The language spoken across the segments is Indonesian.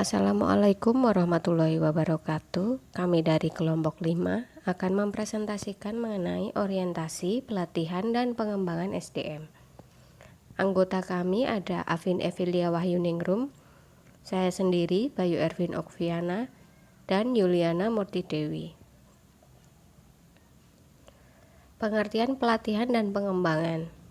Assalamualaikum warahmatullahi wabarakatuh. Kami dari kelompok 5 akan mempresentasikan mengenai orientasi, pelatihan, dan pengembangan SDM. Anggota kami ada Afin Evilia Wahyuningrum, saya sendiri Bayu Ervin Okviana, dan Yuliana Murtidewi. Pengertian pelatihan dan pengembangan.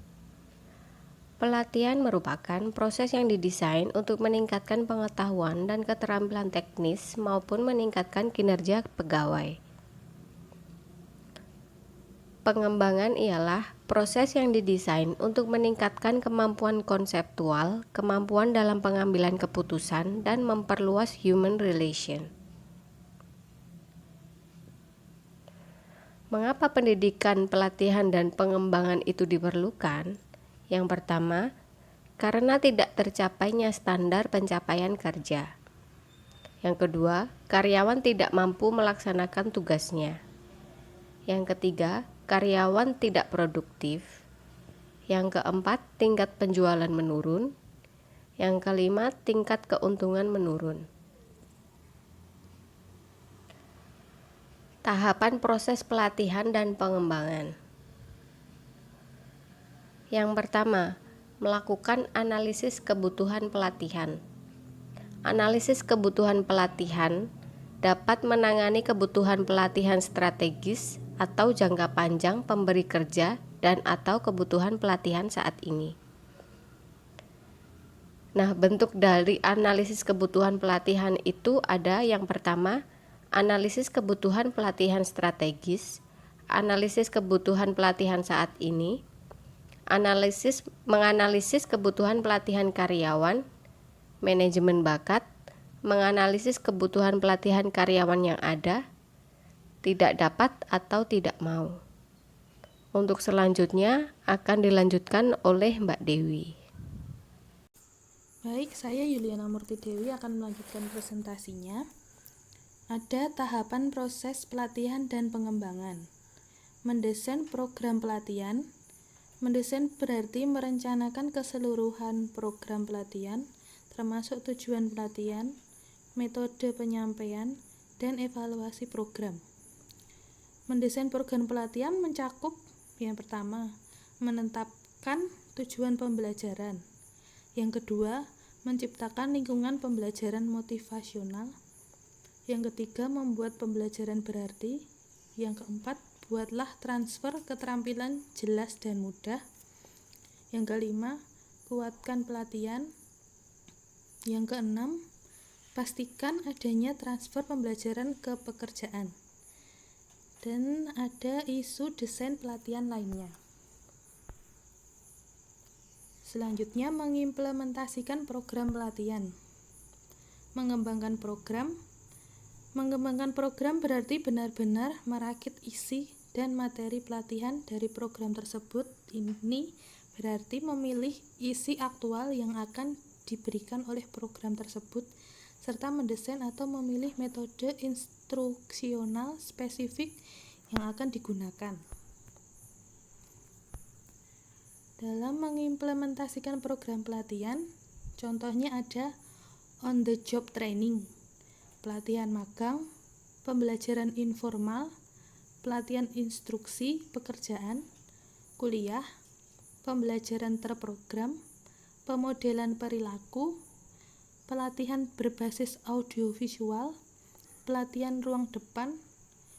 Pelatihan merupakan proses yang didesain untuk meningkatkan pengetahuan dan keterampilan teknis maupun meningkatkan kinerja pegawai. Pengembangan ialah proses yang didesain untuk meningkatkan kemampuan konseptual, kemampuan dalam pengambilan keputusan, dan memperluas human relation. Mengapa pendidikan, pelatihan, dan pengembangan itu diperlukan? Yang pertama, karena tidak tercapainya standar pencapaian kerja. Yang kedua, karyawan tidak mampu melaksanakan tugasnya. Yang ketiga, karyawan tidak produktif. Yang keempat, tingkat penjualan menurun. Yang kelima, tingkat keuntungan menurun. Tahapan proses pelatihan dan pengembangan. Yang pertama, melakukan analisis kebutuhan pelatihan. Analisis kebutuhan pelatihan dapat menangani kebutuhan pelatihan strategis atau jangka panjang pemberi kerja dan atau kebutuhan pelatihan saat ini. Nah, bentuk dari analisis kebutuhan pelatihan itu ada yang pertama, analisis kebutuhan pelatihan strategis, analisis kebutuhan pelatihan saat ini, menganalisis kebutuhan pelatihan karyawan, manajemen bakat, menganalisis kebutuhan pelatihan karyawan yang ada, tidak dapat atau tidak mau. Untuk selanjutnya akan dilanjutkan oleh Mbak Dewi. Baik, saya Yuliana Murtidewi akan melanjutkan presentasinya. Ada tahapan proses pelatihan dan pengembangan. Mendesain program pelatihan. Mendesain berarti merencanakan keseluruhan program pelatihan, termasuk tujuan pelatihan, metode penyampaian, dan evaluasi program. Mendesain program pelatihan mencakup yang pertama, menetapkan tujuan pembelajaran. Yang kedua, menciptakan lingkungan pembelajaran motivasional. Yang ketiga, membuat pembelajaran berarti. Yang keempat, buatlah transfer keterampilan jelas dan mudah. Yang kelima, kuatkan pelatihan. Yang keenam, pastikan adanya transfer pembelajaran ke pekerjaan. Dan ada isu desain pelatihan lainnya. Selanjutnya, mengimplementasikan program pelatihan. Mengembangkan program. Mengembangkan program berarti benar-benar merakit isi dan materi pelatihan dari program tersebut. Ini berarti memilih isi aktual yang akan diberikan oleh program tersebut, serta mendesain atau memilih metode instruksional spesifik yang akan digunakan. Dalam mengimplementasikan program pelatihan, contohnya ada on the job training, pelatihan magang, pembelajaran informal, pelatihan instruksi pekerjaan, kuliah, pembelajaran terprogram, pemodelan perilaku, pelatihan berbasis audiovisual, pelatihan ruang depan,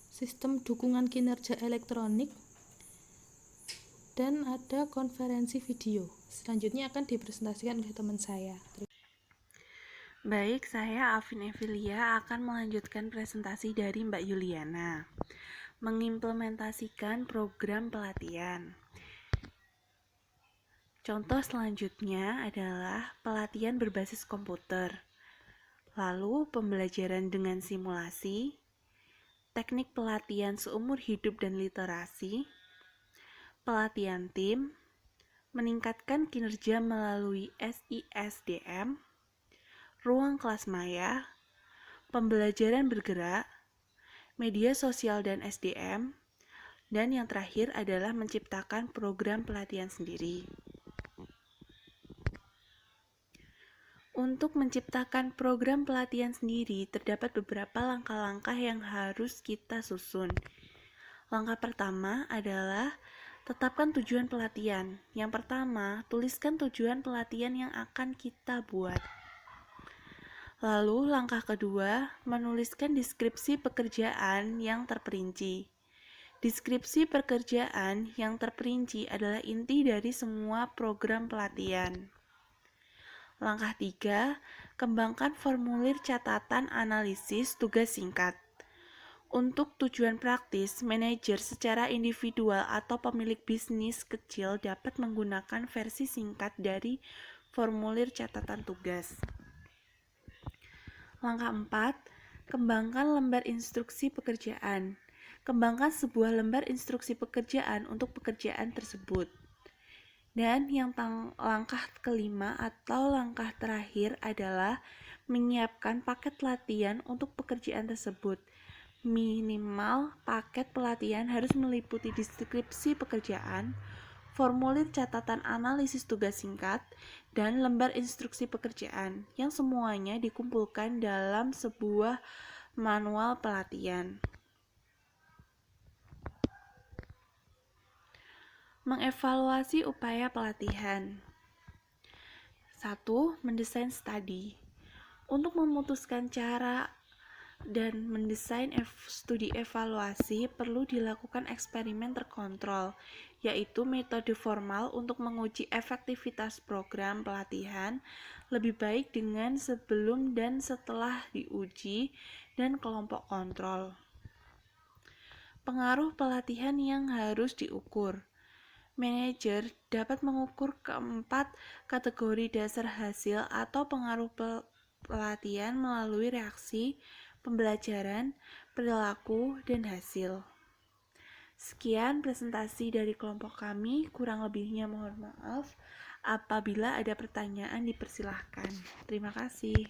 sistem dukungan kinerja elektronik, dan ada konferensi video. Selanjutnya akan dipresentasikan oleh teman saya. Baik, saya Afin Evilia akan melanjutkan presentasi dari Mbak Yuliana. Mengimplementasikan program pelatihan. Contoh selanjutnya adalah pelatihan berbasis komputer, lalu pembelajaran dengan simulasi, teknik pelatihan seumur hidup dan literasi, pelatihan tim, meningkatkan kinerja melalui SISDM, ruang kelas maya, pembelajaran bergerak, media sosial dan SDM, dan yang terakhir adalah menciptakan program pelatihan sendiri. Untuk menciptakan program pelatihan sendiri, terdapat beberapa langkah-langkah yang harus kita susun. Langkah pertama adalah tetapkan tujuan pelatihan. Yang pertama, tuliskan tujuan pelatihan yang akan kita buat. Lalu, langkah kedua, menuliskan deskripsi pekerjaan yang terperinci. Deskripsi pekerjaan yang terperinci adalah inti dari semua program pelatihan. Langkah 3, kembangkan formulir catatan analisis tugas singkat. Untuk tujuan praktis, manajer secara individual atau pemilik bisnis kecil dapat menggunakan versi singkat dari formulir catatan tugas. Langkah 4, kembangkan lembar instruksi pekerjaan. Kembangkan sebuah lembar instruksi pekerjaan untuk pekerjaan tersebut. Dan yang langkah kelima atau langkah terakhir adalah menyiapkan paket pelatihan untuk pekerjaan tersebut. Minimal paket pelatihan harus meliputi deskripsi pekerjaan, formulir catatan analisis tugas singkat, dan lembar instruksi pekerjaan yang semuanya dikumpulkan dalam sebuah manual pelatihan. Mengevaluasi upaya pelatihan. 1. Mendesain studi. Untuk memutuskan cara dan mendesain studi evaluasi perlu dilakukan eksperimen terkontrol, yaitu metode formal untuk menguji efektivitas program pelatihan lebih baik dengan sebelum dan setelah diuji dan kelompok kontrol. Pengaruh pelatihan yang harus diukur. Manajer dapat mengukur keempat kategori dasar hasil atau pengaruh pelatihan melalui reaksi, pembelajaran, perilaku, dan hasil. Sekian presentasi dari kelompok kami, kurang lebihnya mohon maaf. Apabila ada pertanyaan dipersilahkan. Terima kasih.